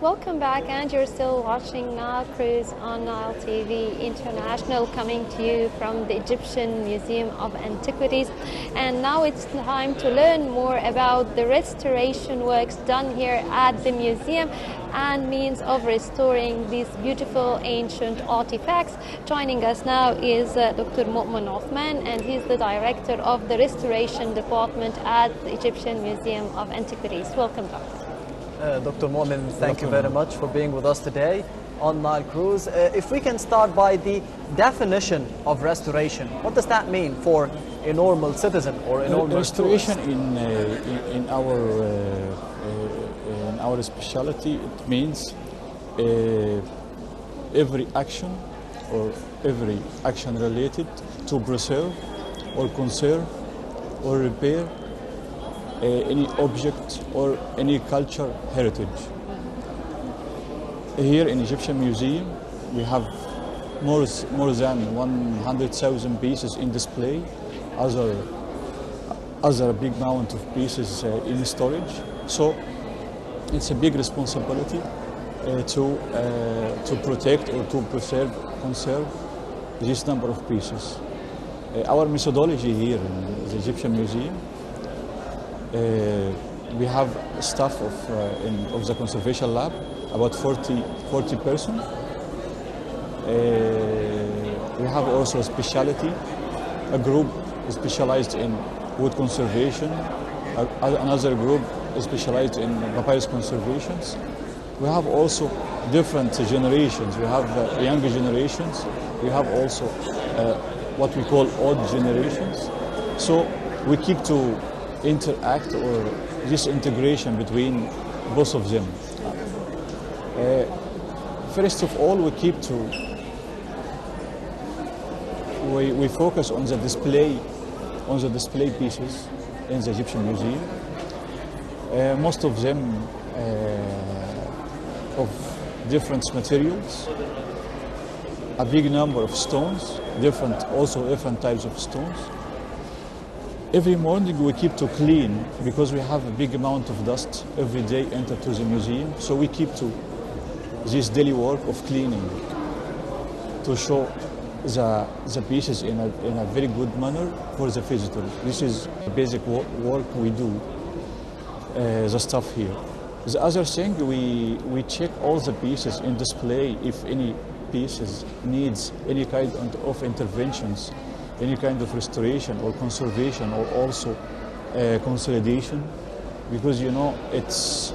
Welcome back, and you're still watching Nile Cruise on Nile TV International, coming to you from the Egyptian Museum of Antiquities. And now it's time to learn more about the restoration works done here at the museum and means of restoring these beautiful ancient artifacts. Joining us now is Dr. Mu'min Othman, and he's the director of the restoration department at the Egyptian Museum of Antiquities. Welcome, Doctor. Dr. Mu'min, thank you very much for being with us today on Nile Cruise. If we can start by the definition of restoration, what does that mean for a normal citizen or a normal restoration tourist? in our specialty, it means every action related to preserve or conserve or repair any object or any culture heritage. Here in Egyptian Museum, we have more than 100,000 pieces in display, other big amount of pieces in storage. So it's a big responsibility to protect or to conserve this number of pieces. Our methodology here in the Egyptian Museum, we have staff of the conservation lab, about 40 persons. We have also a specialty, a group specialized in wood conservation, another group specialized in papyrus conservations. We have also different generations. We have younger generations. We have also what we call old generations. So we keep to interact or this integration between both of them. First of all, we focus on the display pieces in the Egyptian Museum. Most of them of different materials, a big number of stones, different types of stones. Every morning we keep to clean because we have a big amount of dust every day enter to the museum. So we keep to this daily work of cleaning to show the pieces in a very good manner for the visitors. This is the basic work we do, the stuff here. The other thing, we check all the pieces in display if any pieces needs any kind of interventions, any kind of restoration or conservation or also consolidation, because you know it's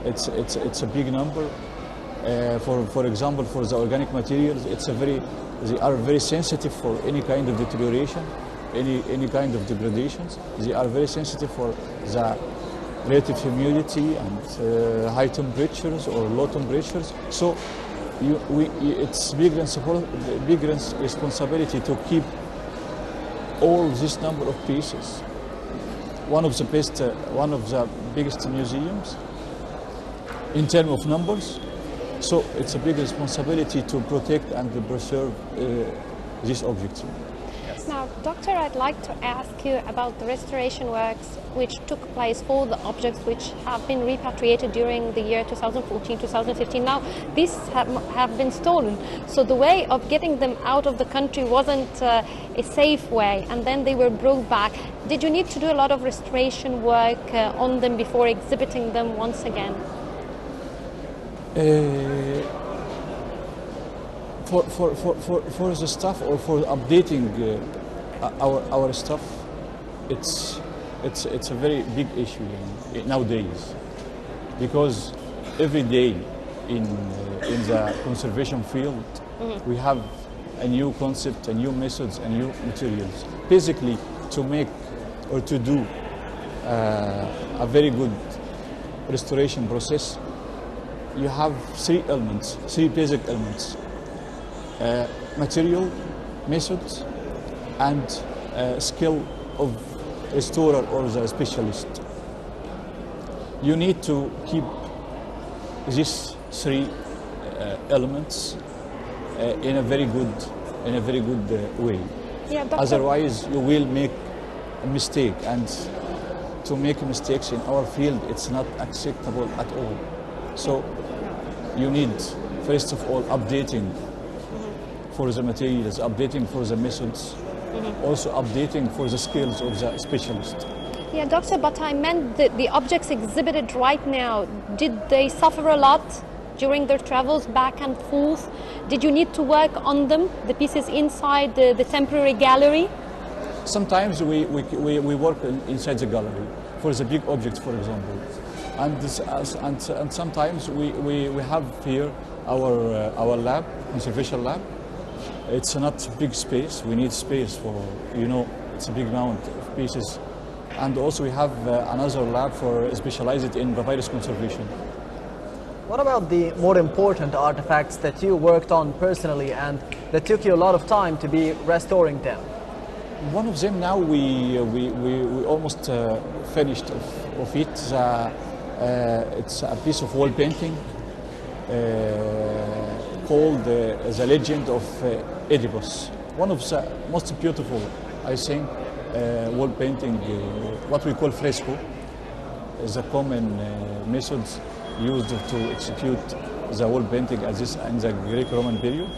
a big number. For example, for the organic materials, they are very sensitive for any kind of deterioration, any kind of degradations. They are very sensitive for the relative humidity and high temperatures or low temperatures. So it's big responsibility to keep all this number of pieces. One of the biggest museums in terms of numbers. So it's a big responsibility to protect and to preserve these objects. Now, Doctor, I'd like to ask you about the restoration works which took place for the objects which have been repatriated during the year 2014-2015. Now, these have been stolen, so the way of getting them out of the country wasn't a safe way, and then they were brought back. Did you need to do a lot of restoration work on them before exhibiting them once again? For the stuff or for updating our stuff, it's a very big issue nowadays, because every day in the conservation field we have a new concept, a new methods, and new materials. Basically, to make or to do a very good restoration process, you have three basic elements: material, methods, and skill of restorer or the specialist. You need to keep these three elements in a very good way. Yeah, Otherwise, you will make a mistake, and to make mistakes in our field, it's not acceptable at all. So you need, first of all, updating for the materials, updating for the methods, also updating for the skills of the specialist. Yeah, doctor, but I meant the objects exhibited right now, did they suffer a lot during their travels back and forth? Did you need to work on them, the pieces inside the temporary gallery? Sometimes we work inside the gallery for the big objects, for example. And sometimes we have here our lab, conservation lab. It's not big space. We need space for, it's a big amount of pieces. And also we have another lab for specialized in papyrus conservation. What about the more important artifacts that you worked on personally and that took you a lot of time to be restoring them? One of them now we almost finished of it. It's a piece of wall painting called The Legend of Oedipus. One of the most beautiful, I think, wall painting, what we call fresco, is a common method used to execute the wall painting as this in the Greek-Roman period.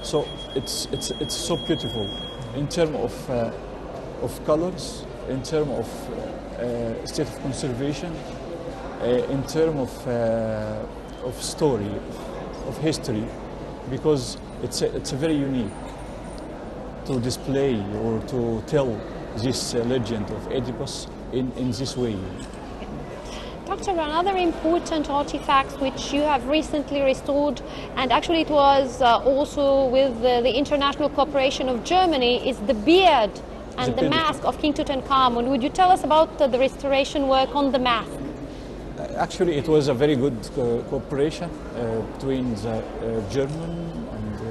So it's so beautiful in terms of colors, in terms of state of conservation, in terms of story, of history, because it's very unique to display or to tell this legend of Oedipus in this way. Doctor, another important artifact which you have recently restored, and actually it was also with the international cooperation of Germany, is the beard and the mask of King Tutankhamun. Would you tell us about the restoration work on the mask? Actually, it was a very good cooperation between the German and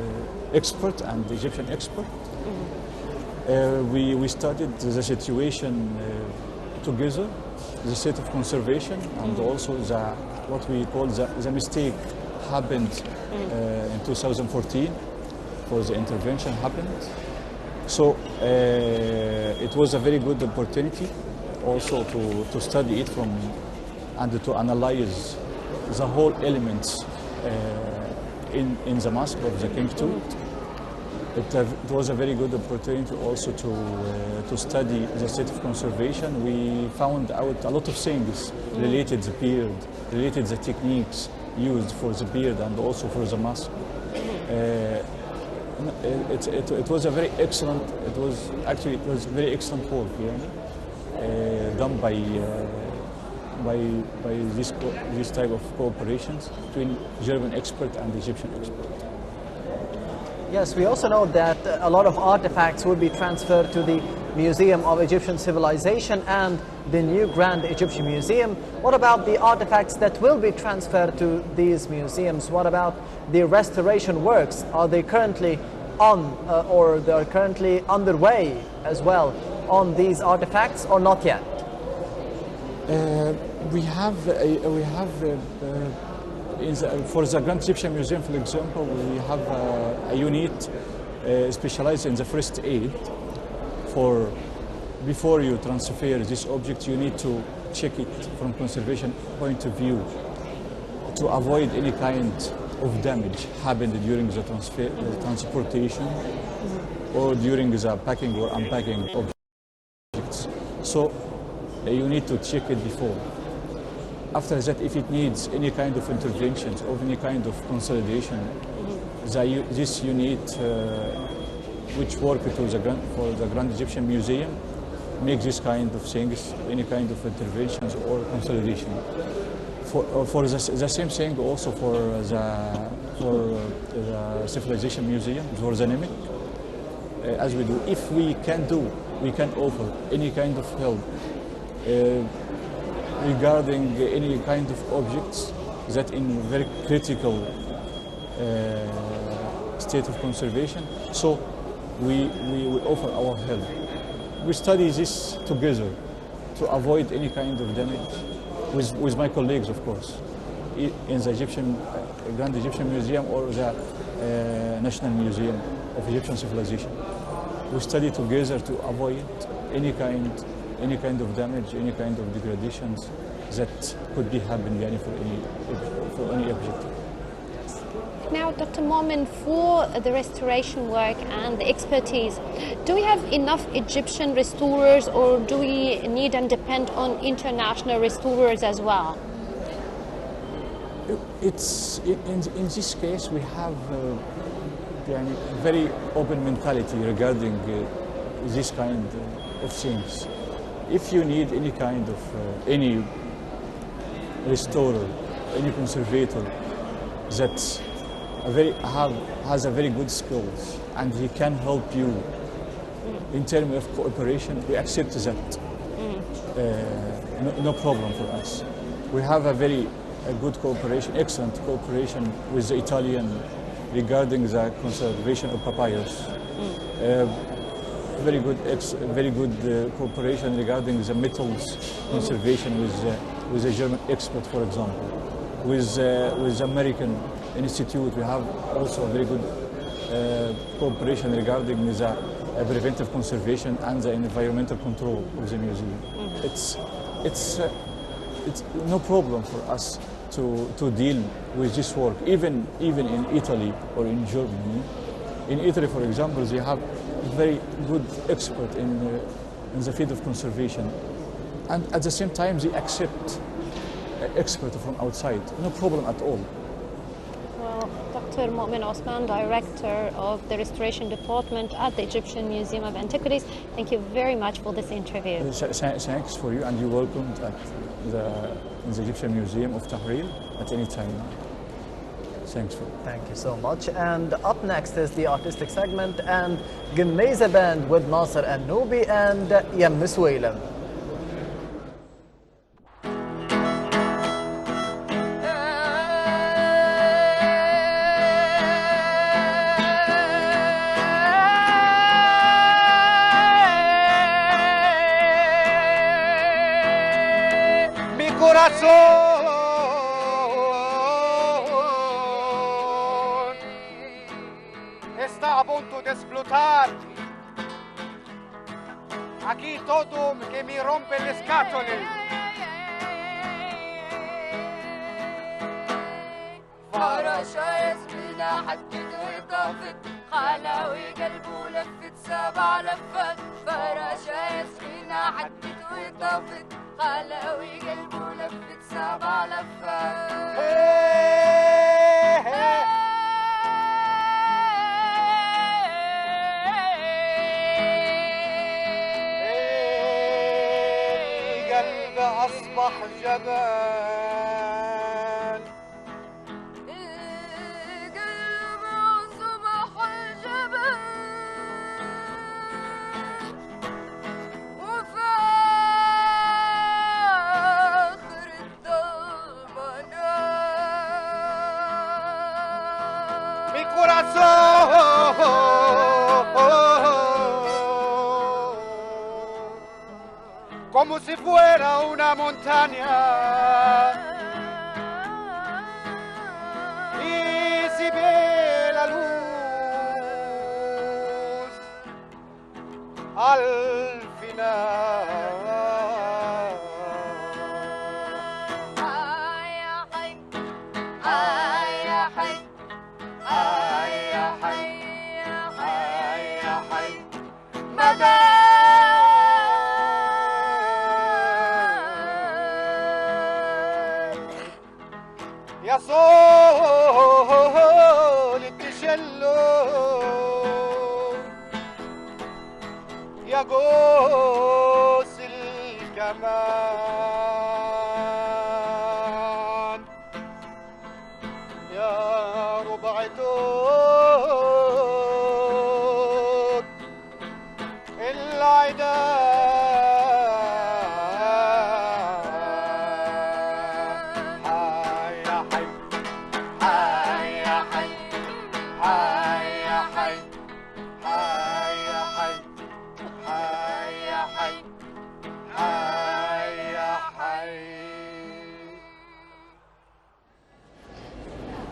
expert and the Egyptian expert. We studied the situation together, the state of conservation, and also what we call the mistake happened in 2014, for the intervention happened. So it was a very good opportunity also to study it from and to analyze the whole elements in the mask of the King Tut. It was a very good opportunity also to study the state of conservation. We found out a lot of things related to the beard, related to the techniques used for the beard and also for the mask. It was a very excellent. It was a very excellent work, done by this type of cooperations between German expert and Egyptian expert. Yes, we also know that a lot of artifacts will be transferred to the Museum of Egyptian Civilization and the new Grand Egyptian Museum. What about the artifacts that will be transferred to these museums? What about the restoration works? Are they currently on or they are currently underway as well on these artifacts or not yet? For the Grand Egyptian Museum, for example, we have a unit specialized in the first aid. Before you transfer this object, you need to check it from conservation point of view to avoid any kind of damage happened during the transportation or during the packing or unpacking of objects. So you need to check it before. After that, if it needs any kind of interventions or any kind of consolidation, this unit, which work for the Grand Egyptian Museum, make this kind of things, any kind of interventions or consolidation. For the same thing also for the Civilization Museum, for the Nile, as we do. If we can offer any kind of help regarding any kind of objects that in very critical state of conservation. So we offer our help. We study this together to avoid any kind of damage with my colleagues, of course, in the Grand Egyptian Museum or the National Museum of Egyptian Civilization. We study together to avoid any kind of damage, any kind of degradations that could be happening for any object. objective. Now, Dr. Momin, for the restoration work and the expertise, do we have enough Egyptian restorers, or do we need and depend on international restorers as well? It's in this case we have a very open mentality regarding this kind of things. If you need any kind of any restorer, any conservator that has a very good skills and he can help you in terms of cooperation, we accept that. No problem for us. We have a good cooperation, excellent cooperation with the Italian regarding the conservation of papyrus. Very good cooperation regarding the metals conservation with a German expert, for example. With American Institute, we have also a very good cooperation regarding the preventive conservation and the environmental control of the museum. It's no problem for us to deal with this work, even in Italy or in Germany. In Italy, for example, they have very good expert in the field of conservation, and at the same time they accept experts from outside. No problem at all. Well, Dr. Momin Osman, Director of the Restoration Department at the Egyptian Museum of Antiquities, thank you very much for this interview. Thanks for you, and you're welcome in the Egyptian Museum of Tahrir at any time. Thanks for Thank you so much. And up next is the artistic segment and Gmeza Band with Nasser Al-Nubi and Yem Suwailam. Está a punto de explotar. Aquí todo que me rompe el scatole. فراشة يسمينا حدد وطافت خلاوي قلبه لفت 7 لفات فراشة يسمينا حدد وطافت خلاوي قلبه لفت 7 لفات قلبي أصبح جبل como si fuera una montaña y si ve la luz al final. يا صول التشلو يا قوس الكمان يا ربع توك العدا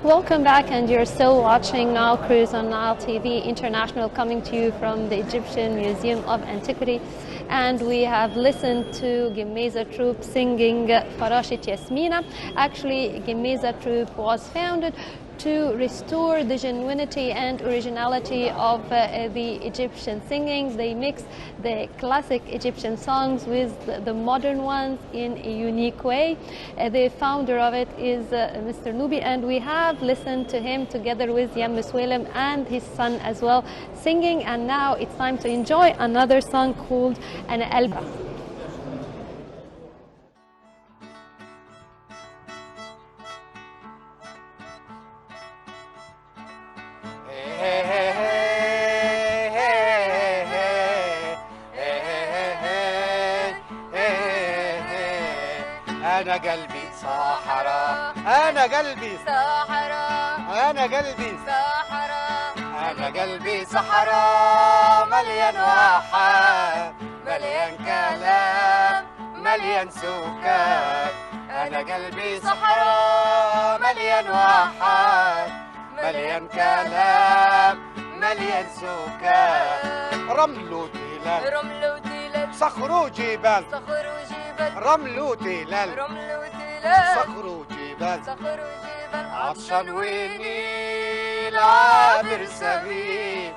Welcome back, and you're still watching Nile Cruise on Nile TV International, coming to you from the Egyptian Museum of Antiquity. and we have listened to Gemeza Troop singing Farashit Yasmina. Actually, Gemeza Troop was founded to restore the genuinity and originality of the Egyptian singing. They mix the classic Egyptian songs with the modern ones in a unique way. The founder of it is Mr. Nubi, and we have listened to him together with Yam Swelem and his son as well singing. And now it's time to enjoy another song called Ana Alba. أنا قلبي صحراء، أنا قلبي صحراء، أنا قلبي صحراء، أنا قلبي صحراء، مليان واحات، مليان كلام، مليان سكات. أنا قلبي صحراء، مليان واحات، مليان كلام، مليان سكات. رمل وتلال، رمل وتلال، صخر وجبال، صخر وجبال، رمل وتلال، رمل وتلال، صخر وجبال. صخر وجبال، عطشان والنيل عابر سبيل.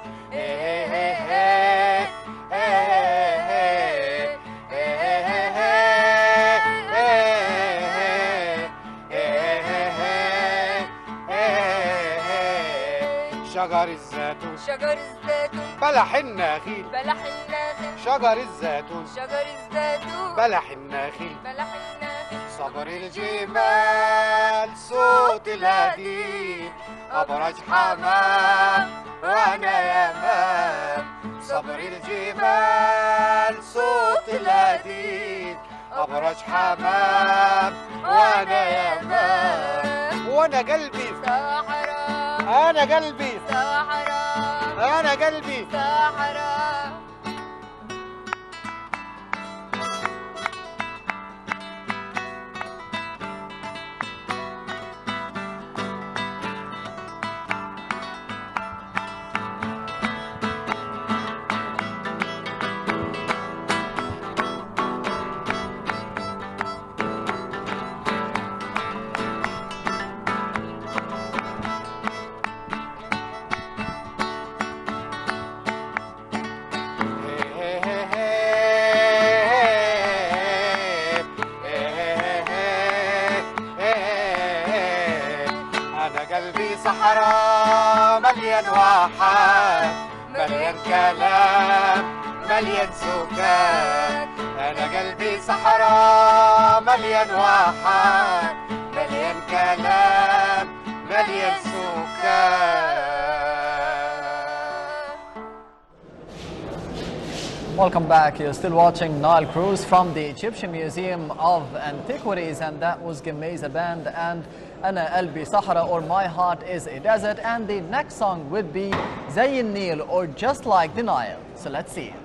شجر الزيتون، شجر الزيتون، بلح النخيل، بلح النخيل، شجر الزيتون، شجر الزيتون، بلح النخيل. بلح النخيل، صبر الجبال، صوت الهديد، أبرج حمام وأنا يمام. صبر الجبال، صوت الهديد، أبرج حمام وأنا يمام. وأنا قلبي صحراء، أنا قلبي صحراء، أنا قلبي صحراء. صحراء، مليان واحات، مليان كلام، مليان سكات. أنا قلبي صحراء، مليان واحات، مليان كلام، مليان سكات. Welcome back. You're still watching Nile Cruise from the Egyptian Museum of Antiquities, and that was Gemeza Band and Ana Albi Sahara, or My Heart is a Desert. And the next song would be Zay Nile, or Just Like the Nile. So let's see it.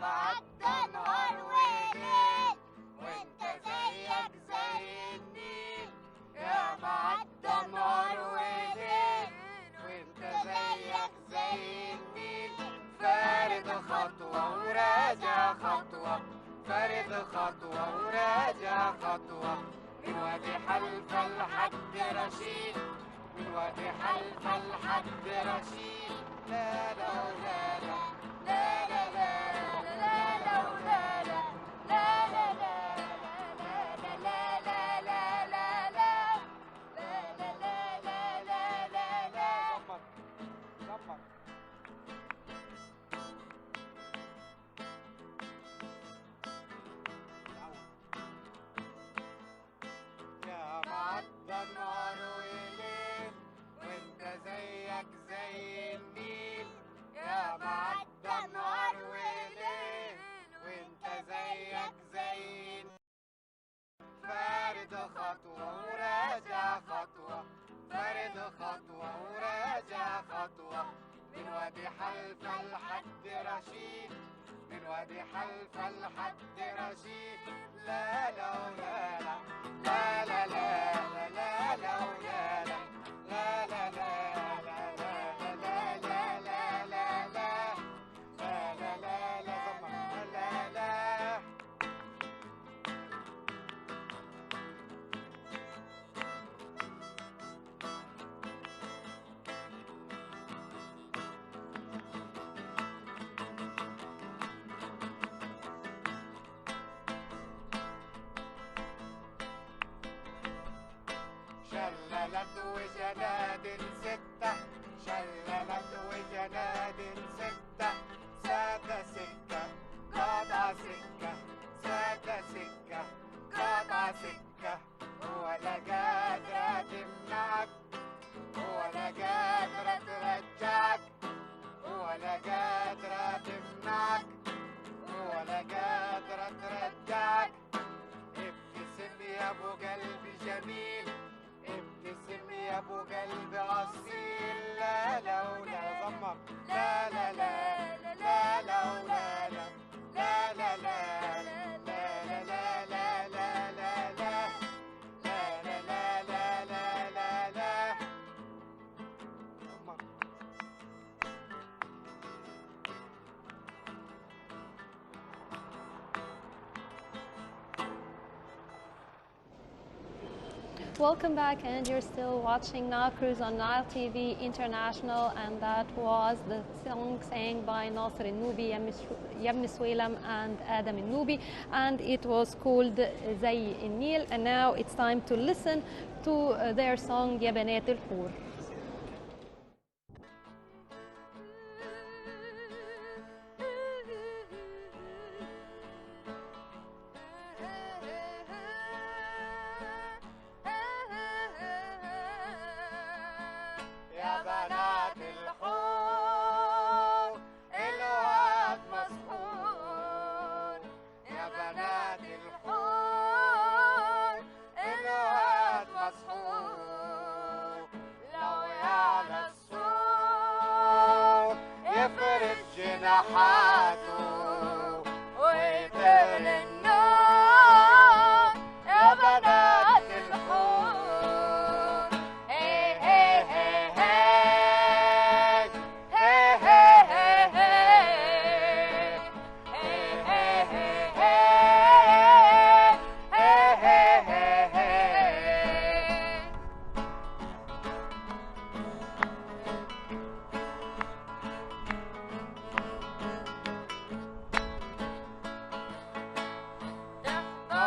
بعد نهار وليل وانت زيك زي النيل. يا بعد نهار وليل وانت زيك زي النيل. فارد خطوة وراجع خطوة، فارد خطوة وراجع خطوة. من وادي حلفا لحد رشيد، من وادي حلفا لحد رشيد. لا لا لا لا لا لا يا معدى النهار وليل رشيد من وادي حلفا لحد رشيد لا لا ولا لا لا لا لا لا لا ولا لا لا لا لا لا لا لا لا لا لا لا لا زمر لا لا شللت وجناد ستة شللت وجناد ستة ساد سكة قاطع سكة ساد سكة قاطع سكة ولا قادرة تمنعك ولا قادرة ترجعك ولا قادرة تمنعك ولا قادرة ترجعك ابتسم يا ابو قلبي جميل ابتسم يا ابو قلبي اصيل لا لا ولا زمر لا لا لا لا لا ولا لا لا لا لا لا لا لا لا لا لا لا لا لا لا لا لا لا زمر Welcome back, and you're still watching Nile Cruise on Nile TV International, and that was the song sang by Nasser al-Nubi, Yabni Swalam, and Adam al-Nubi, and it was called Zay al-Nil. And now it's time to listen to their song Ya Banat al-Hur. يا بنات الحور الواد مسحور يا بنات الحور الواد مسحور لو يعلى السور يفرد جناحاته ويطير النار يا بنات الحور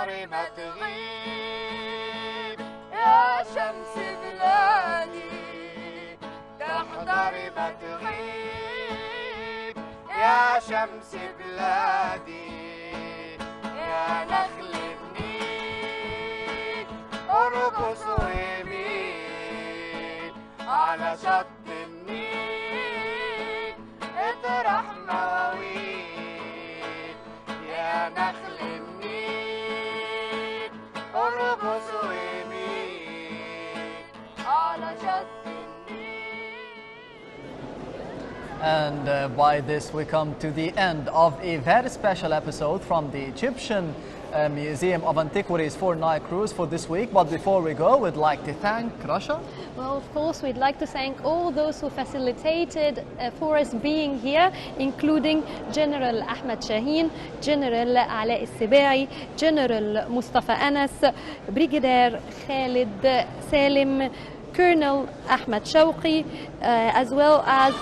تحضري ما تغيب يا شمس بلادي تحضري ما تغيب يا شمس بلادي يا نخل النيل ارقص ويميل على شط النيل اطرح مواويل يا نخل النيل ارقص ويميل على شط And by this we come to the end of a very special episode from the Egyptian Museum of Antiquities for Nile Cruise for this week. But before we go, we'd like to thank Rasha. Well, of course, we'd like to thank all those who facilitated for us being here, including General Ahmed Shaheen, General Ala Al-Sibai, General Mustafa Anas, Brigadier Khalid Salim, Colonel Ahmed Shawqi, as well as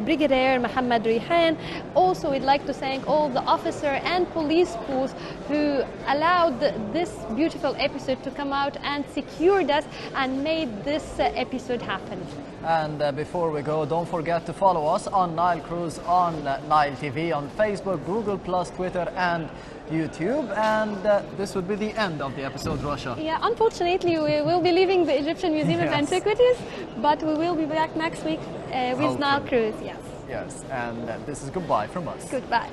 Brigadier Muhammad Rihan. Also, we'd like to thank all the officer and police force who allowed this beautiful episode to come out and secured us and made this episode happen. And before we go, don't forget to follow us on Nile Cruise on Nile TV, on Facebook, Google+, Twitter and YouTube. And this would be the end of the episode, Rasha. Yeah, unfortunately, we will be leaving the Egyptian Museum of Antiquities, but we will be back next week with Nile Cruise. Yes. Yes, and this is goodbye from us. Goodbye.